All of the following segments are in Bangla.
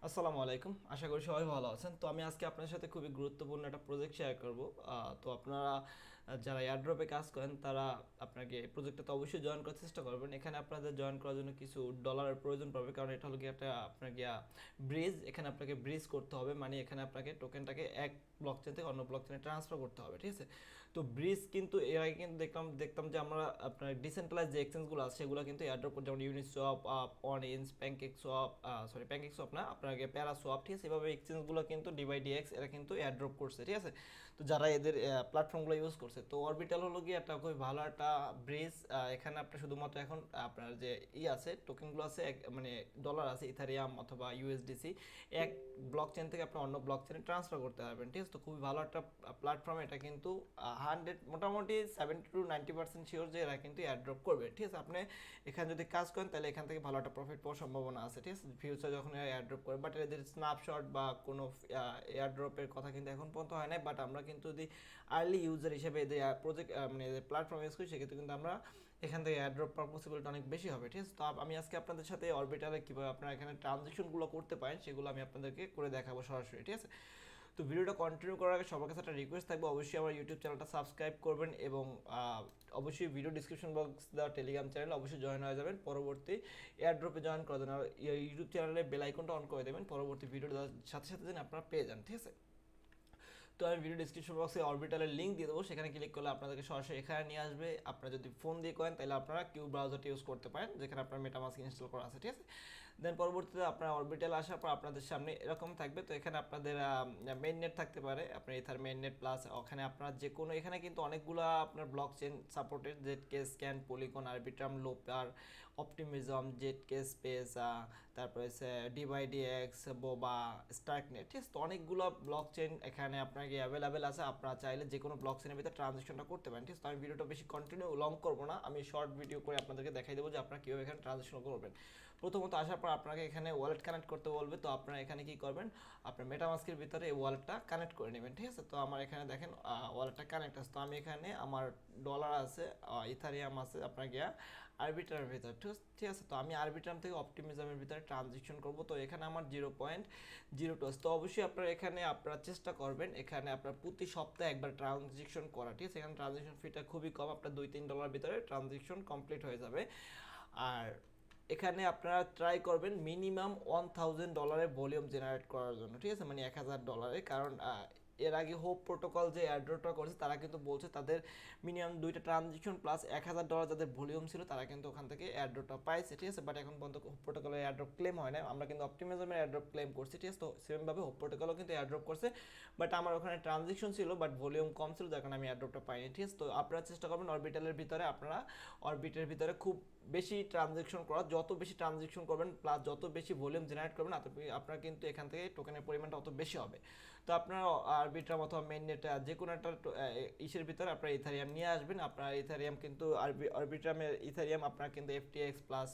আসসালামু আলাইকুম, আশা করি সবাই ভালো আছেন। তো আমি আজকে আপনার সাথে খুবই গুরুত্বপূর্ণ একটা প্রজেক্ট শেয়ার করব। তো আপনারা যারা এয়ারড্রপে কাজ করেন তারা আপনাকে এই প্রজেক্টটাতে অবশ্যই জয়েন করার চেষ্টা করবেন। এখানে আপনাদের জয়েন করার জন্য কিছু ডলারের প্রয়োজন পড়বে, কারণ এটা হলো কি একটা আপনার গিয়া ব্রিজ। এখানে আপনাকে ব্রিজ করতে হবে, মানে এখানে আপনাকে টোকেনটাকে এক ব্লক চেন থেকে অন্য ব্লক চেনে ট্রান্সফার করতে হবে, ঠিক আছে। তো ব্রিজ কিন্তু এর আগে কিন্তু দেখতাম যে আমরা আপনার ডিসেন্ট্রালাইজ যে এক্সচেঞ্জগুলো আছে সেগুলো কিন্তু এয়ারড্রপ, যেমন ইউনিসোয়াপ, অনইন্স, প্যানকেক সোয়াপ না, আপনাকে প্যারা সোয়াপ, ঠিক আছে। এভাবে এক্সচেঞ্জগুলো কিন্তু ডিএক্স এরা কিন্তু এয়ারড্রপ করছে, ঠিক আছে। তো যারা এদের প্ল্যাটফর্মগুলো ইউজ করছে, তো অরবিটাল হলো গিয়ে একটা খুবই ভালো একটা ব্রিজ। এখানে আপনি শুধুমাত্র এখন আপনার যে আছে টোকেনগুলো আছে, মানে ডলার আছে, ইথারিয়াম অথবা ইউএসডিসি, এক ব্লক চেন থেকে আপনি অন্য ব্লক চেনে ট্রান্সফার করতে পারবেন, ঠিক আছে। তো খুবই ভালো একটা প্ল্যাটফর্ম এটা, কিন্তু মোটামুটি 70 to 90% শিওর যে এরা কিন্তু এয়ারড্রপ করবে, ঠিক আছে। আপনি এখানে যদি কাজ করেন তাহলে এখান থেকে ভালো একটা প্রফিট পাওয়ার সম্ভাবনা আছে, ঠিক আছে, ফিউচার যখন এয়ারড্রপ করে। বাট এদের স্ন্যাপশট বা কোনো এয়ারড্রপের কথা কিন্তু এখন পর্যন্ত হয় না। বাট আমরা কিন্তু যদি আর্লি ইউজার হিসেবে এদের প্রজেক্ট মানে এদের প্ল্যাটফর্ম ইউজ করি, সেক্ষেত্রে কিন্তু আমরা এখান থেকে এয়ারড্রপ পাওয়ার পসিবিলিটি অনেক বেশি হবে, ঠিক আছে। তো আমি আজকে আপনাদের সাথে অরবিটালে কীভাবে আপনারা এখানে ট্রানজেকশনগুলো করতে পারেন সেগুলো আমি আপনাদেরকে করে দেখাবো সরাসরি, ঠিক আছে। তো ভিডিওটা কন্টিনিউ করার আগে সবার কাছে একটা রিকোয়েস্ট থাকবে, অবশ্যই আমার ইউটিউব চ্যানেলটা সাবস্ক্রাইব করবেন এবং অবশ্যই ভিডিও ডিসক্রিপশন বক্স দেওয়া টেলিগ্রাম চ্যানেল অবশ্যই জয়েন হয়ে যাবেন পরবর্তী এয়ারড্রপে জয়েন করার জন্য। আর ইউটিউব চ্যানেলে বেল আইকনটা অন করে দেবেন পরবর্তী ভিডিও দেওয়ার সাথে সাথে যেন আপনারা পেয়ে যান, ঠিক আছে। তো আমি ভিডিও ডিসক্রিপশন বক্সে অরবিটালের লিঙ্ক দিয়ে দেবো, সেখানে ক্লিক করলে আপনাদেরকে সরাসরি এখানে নিয়ে আসবে। আপনারা যদি ফোন দিয়ে করেন তাহলে আপনারা কিউ ব্রাউজারটা ইউজ করতে পারেন, যেখানে আপনার মেটামাস্ক ইনস্টল করা আছে, ঠিক আছে। দেন পরবর্তীতে আপনার অরবিটাল আসার পর আপনাদের সামনে এরকম থাকবে। তো এখানে আপনাদের মেইন নেট থাকতে পারে, আপনার ইথার মেইন নেট প্লাস ওখানে আপনার যে কোনো, এখানে কিন্তু অনেকগুলো আপনার ব্লক চেন সাপোর্টেড, জেড কে scan, polygon, Arbitrum, লোপার, optimism, Z কে স্পেস, তারপরে হচ্ছে ডিএক্স, বোবা, স্টার্কনেট, ঠিক আছে। তো অনেকগুলো ব্লক চেন এখানে আপনাকে অ্যাভেলেবেল আছে। আপনারা চাইলে যে কোনো ব্লক চেনের ভিতরে ট্রানজেকশনটা করতে পারেন, ঠিক আছে। তো আমি ভিডিওটা বেশি কন্টিনিউ লং করবো না, আমি শর্ট ভিডিও করে আপনাদেরকে দেখাই দেবো যে আপনারা কীভাবে এখানে ট্রানজেকশন করবেন। প্রথমত আসার পর আপনাকে এখানে ওয়ালেট কানেক্ট করতে বলবে। তো আপনারা এখানে কি করবেন, আপনার মেটামাস্কের ভিতরে এই ওয়ালেটটা কানেক্ট করে নেবেন, ঠিক আছে। তো আমার এখানে দেখেন ওয়ালেটটা কানেক্ট আছে। তো আমি এখানে আমার ডলার আছে, ইথারিয়াম আছে আপনার গিয়া আরবিট্রামের ভিতরে, ঠিক আছে। তো আমি আরবিট্রাম থেকে অপটিমিজমের ভিতরে ট্রানজেকশন করব। তো এখানে আমার 0.02 আছে। তো অবশ্যই আপনারা এখানে আপনারা চেষ্টা করবেন এখানে আপনার প্রতি সপ্তাহে একবার ট্রানজেকশন করা, ঠিক আছে। এখানে ট্রানজেকশন ফিটা খুবই কম, আপনার $2-3 ভিতরে ট্রানজেকশন কমপ্লিট হয়ে যাবে। আর এখানে আপনারা ট্রাই করবেন মিনিমাম $1000 ভলিউম জেনারেট করার জন্য, ঠিক আছে, মানে $1000। কারণ এর আগে হোপ প্রোটোকল যে এয়ারড্রপটা করেছে তারা কিন্তু বলছে তাদের মিনিমাম 2টা ট্রানজেকশন প্লাস $1000 যাদের ভলিউম ছিল তারা কিন্তু ওখান থেকে এয়ারড্রপটা পাইছে, ঠিক আছে। বাট এখন পর্যন্ত হোপ প্রোটোকলের এয়ারড্রপ ক্লেম হয় না, আমরা কিন্তু অপটিমিজমের এয়ারড্রপ ক্লেম করছি, ঠিক আছে। তো সেমভাবে হোপ প্রোটোকলও কিন্তু এয়ারড্রপ করছে, বাট আমার ওখানে ট্রানজেকশন ছিল বাট ভলিউম কম ছিল, যার কারণে আমি এয়ারড্রপটা পাইনি, ঠিক আছে। তো আপনারা চেষ্টা করবেন অরবিটালের ভিতরে, আপনারা অরবিটের ভিতরে খুব বেশি ট্রানজেকশন করা, যত বেশি ট্রানজেকশন করবেন প্লাস যত বেশি ভলিউম জেনারেট করবেন আপনার কিন্তু এখান থেকে টোকেনের পরিমাণটা অত বেশি হবে। তো আপনার আরবিট্রাম অথবা মেইননেট যে কোনো একটা ইসের ভিতরে আপনার ইথারিয়াম নিয়ে আসবেন। আপনার ইথারিয়াম কিন্তু আরবিট্রামের ইথারিয়াম আপনার কিন্তু এফটিএক্স প্লাস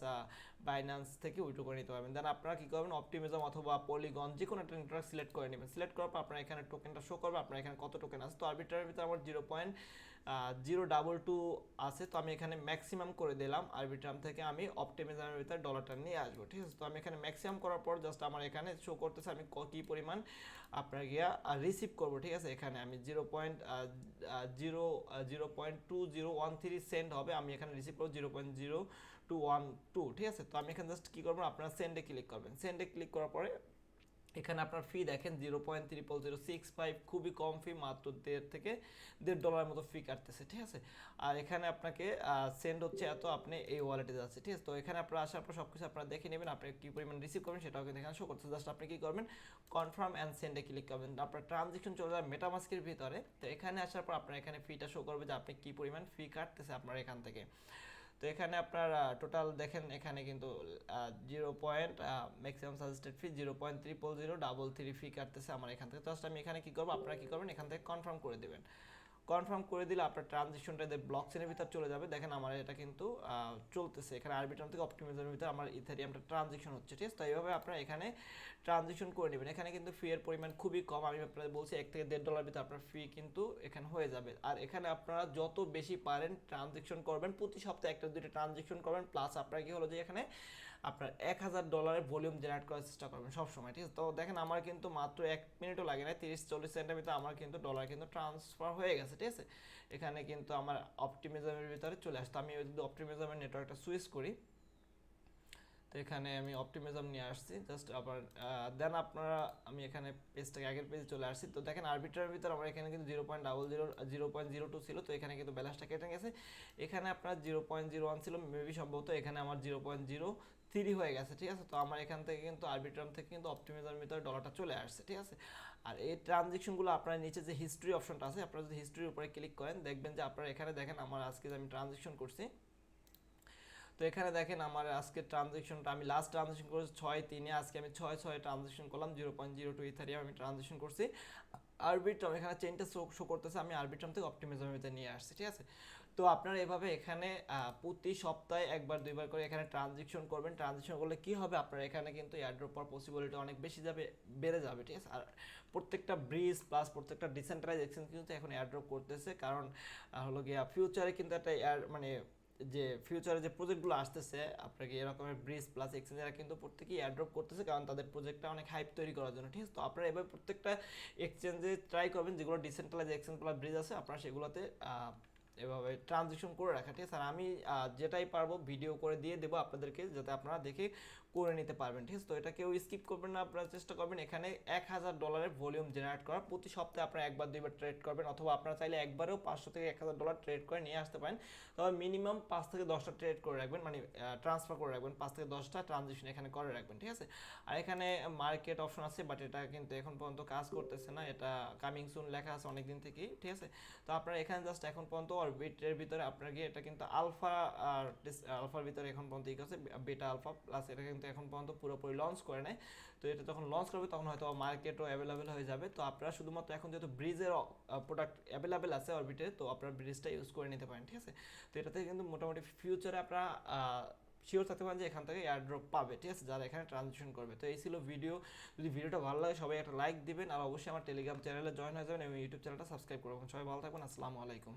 বাইন্যান্স থেকে উইথড্র করে নিতে পারবেন। দেন আপনারা কী করবেন, অপটিমিজম অথবা পলিগন যে কোনো একটা নেটওয়ার্ক সিলেক্ট করে নেবেন। সিলেক্ট করার পর আপনার এখানে টোকেনটা শো করবে, আপনার এখানে কত টোকেন আছে। তো আরবিট্রামের ভিতরে আমার 0.022 আছে। তো আমি এখানে ম্যাক্সিমাম করে দিলাম, আরবিট্রাম থেকে আমি অপটিমিজমের ভিতরে ডলারটা নিয়ে আসবো, ঠিক আছে। তো আমি এখানে ম্যাক্সিমাম করার পর জাস্ট আমার এখানে শো করতেছে আমি কী পরিমাণ আপনার গিয়া রিসিভ করবো, ঠিক আছে। এখানে আমি 0.2013 সেন্ট হবে, আমি এখানে রিসিভ করবো 0.0212, ঠিক আছে। তো আমি এখানে জাস্ট কী করবো, আপনারা সেন্ডে ক্লিক করবেন। সেন্ডে ক্লিক করার পরে এখানে আপনার ফি দেখেন 0.00065, খুবই কম ফি, মাত্র $1.5 মতো ফি কাটতেছে, ঠিক আছে। আর এখানে আপনাকে সেন্ড হচ্ছে এত, আপনি এই ওয়ালেটে যাচ্ছে, ঠিক আছে। তো এখানে আপনারা আসার পর সব কিছু আপনারা দেখে নেবেন, আপনি কী পরিমাণ রিসিভ করবেন সেটাও কিন্তু এখানে শো করতেছে। জাস্ট আপনি কী করবেন, কনফার্ম অ্যান্ড সেন্ডে ক্লিক করবেন, আপনার ট্রানজেকশন চলে যাবে মেটামাস্কের ভিতরে। তো এখানে আসার পর আপনার এখানে ফিটা শো করবে যে আপনি কী পরিমাণ ফি কাটতেছে আপনার এখান থেকে। তো এখানে আপনার টোটাল দেখেন, এখানে কিন্তু 0. ম্যাক্সিমাম সাজেস্টেড ফি 0.00033 ফি কাটতেছে আমার এখান থেকে। জাস্ট আমি এখানে কী করবো, আপনারা কী করবেন, এখান থেকে কনফার্ম করে দেবেন। কনফার্ম করে দিলে আপনার ট্রানজেকশনটা ব্লক চেনের ভিতর চলে যাবে। দেখেন আমার এটা কিন্তু চলতেছে, এখানে আরবিট্রাম থেকে অপটিমিজমের ভিতরে আমার ইথারিয়ামটা ট্রানজেকশন হচ্ছে, ঠিক আছে। তো এইভাবে আপনারা এখানে ট্রানজেকশন করে নেবেন। এখানে কিন্তু ফি এর পরিমাণ খুবই কম, আমি আপনাদের বলছি $1 থেকে $1.5 ভিতরে আপনার ফি কিন্তু এখানে হয়ে যাবে। আর এখানে আপনারা যত বেশি পারেন ট্রানজেকশন করবেন, প্রতি সপ্তাহে 1-2টা ট্রানজেকশন করবেন, প্লাস আপনার কি হলো যে এখানে আপনার $1000 ভলিউম জেনারেট করার চেষ্টা করবেন সবসময়, ঠিক আছে? তো দেখেন আমার কিন্তু মাত্র 1 মিনিটও লাগে না, 30-40 সেকেন্ডের ভিতরে আমার কিন্তু ডলার কিন্তু ট্রান্সফার হয়ে গেছে, ঠিক আছে? এখানে কিন্তু আমার অপটিমিজমের ভিতরে চলে আসতো। আমি যদি অপটিমিজমের নেটওয়ার্কটা সুইচ করি, তো এখানে আমি অপটিমিজম নিয়ে আসছি জাস্ট আবার দেন আপনারা, আমি এখানে পেজটাকে আগের পেজে চলে আসছি। তো দেখেন আরবিটারের ভিতরে আমার এখানে কিন্তু 0.00 ছিল, তো এখানে কিন্তু ব্যালেন্সটা কেটে গেছে। এখানে আপনার 0.01 ছিল মেবি সম্ভবত, এখানে আমার 0.03 হয়ে গেছে, ঠিক আছে? তো আমার এখান থেকে কিন্তু আরবিট্রাম থেকে কিন্তু অপটিমিজমের ভিতরে ডলারটা চলে আসছে, ঠিক আছে? আর এই ট্রানজেকশনগুলো আপনার নিচে যে হিস্ট্রি অপশনটা আছে, আপনারা যদি হিস্ট্রির উপরে ক্লিক করেন দেখবেন যে আপনারা এখানে দেখেন আমার আজকে আমি ট্রানজেকশন করছি। তো এখানে দেখেন আমার আজকে ট্রানজেকশনটা, আমি লাস্ট ট্রানজেকশন করেছি 6/3, আজকে আমি 6/6 ট্রানজেকশন করলাম, 0.02 ইথারিয়াম আমি ট্রানজেকশন করছি। আরবিট্রাম এখানে চেইনটা শো করতেছে, আমি আরবিট্রাম থেকে অপটিমিজমের ভিতরে নিয়ে আসছি, ঠিক আছে? তো আপনারা এভাবে এখানে প্রতি সপ্তাহে একবার দুইবার করে এখানে ট্রানজেকশন করবেন। ট্রানজেকশন করলে কি হবে, আপনার এখানে কিন্তু এয়ারড্রপ পাওয়ার পসিবিলিটি অনেক বেশি যাবে, বেড়ে যাবে, ঠিক আছে? আর প্রত্যেকটা ব্রিজ প্লাস প্রত্যেকটা ডিসেন্ট্রালাইজ এক্সচেঞ্জ কিন্তু এখন এয়ারড্রপ করতেছে, কারণ হলো গিয়া ফিউচারে কিন্তু একটা মানে যে ফিউচারে যে প্রজেক্টগুলো আসতেছে আপনাকে এরকমের ব্রিজ প্লাস এক্সচেঞ্জ, এরা কিন্তু প্রত্যেকেই এয়ারড্রপ করতেছে, কারণ তাদের প্রজেক্টটা অনেক হাইপ তৈরি করার জন্য, ঠিক আছে? তো আপনারা এভাবে প্রত্যেকটা এক্সচেঞ্জে ট্রাই করবেন, যেগুলো ডিসেন্ট্রালাইজ এক্সচেঞ্জ প্লাস ব্রিজ আছে আপনারা সেগুলোতে এভাবে ট্রানজেকশন করে রাখা, ঠিক আছে? আর আমি যেটাই পারবো ভিডিও করে দিয়ে দেবো আপনাদেরকে, যাতে আপনারা দেখে করে নিতে পারবেন, ঠিক আছে? তো এটা কেউ স্কিপ করবেন না, আপনারা চেষ্টা করবেন এখানে $1000 ভলিউম জেনারেট করার। প্রতি সপ্তাহে আপনারা একবার দুইবার ট্রেড করবেন, অথবা আপনারা চাইলে একবারেও 500 থেকে $1000 ট্রেড করে নিয়ে আসতে পারেন। তবে মিনিমাম 5 থেকে 10টা ট্রেড করে রাখবেন, মানে ট্রান্সফার করে রাখবেন, 5 থেকে 10টা ট্রানজেকশন এখানে করে রাখবেন, ঠিক আছে? আর এখানে মার্কেট অপশন আছে, বাট এটা কিন্তু এখন পর্যন্ত কাজ করতেছে না, এটা কামিং সুন লেখা আছে অনেক দিন থেকেই, ঠিক আছে? তো আপনারা এখানে জাস্ট এখন পর্যন্ত অরবিটের ভিতরে আপনাকে, এটা কিন্তু আলফা আর আলফার ভিতরে এখন পর্যন্ত ই আছে, বেটা আলফা প্লাস, এটা কিন্তু এখন পর্যন্ত পুরোপুরি লঞ্চ করে নেয়। তো এটা যখন লঞ্চ করবে তখন হয়তো মার্কেটও অ্যাভেলেবেল হয়ে যাবে। তো আপনারা শুধুমাত্র এখন যেহেতু ব্রিজের প্রোডাক্ট অ্যাভেলেবেল আছে অরবিটে, তো আপনারা ব্রিজটা ইউজ করে নিতে পারেন, ঠিক আছে? তো এটাতে কিন্তু মোটামুটি ফিউচারে আপনারা শিওর থাকতে পারেন যে এখান থেকে এয়ারড্রপ পাবে, ঠিক আছে? যারা এখানে ট্রানজেকশন করবে। তো এই ছিল ভিডিও। যদি ভিডিওটা ভালো লাগে সবাই একটা লাইক দিবেন, আর অবশ্যই আমার টেলিগ্রাম চ্যানেলে জয়েন হয়ে যাবেন এবং ইউটিউব চ্যানেলটা সাবস্ক্রাইব করবেন। সবাই ভালো থাকবেন, আসসালামু আলাইকুম।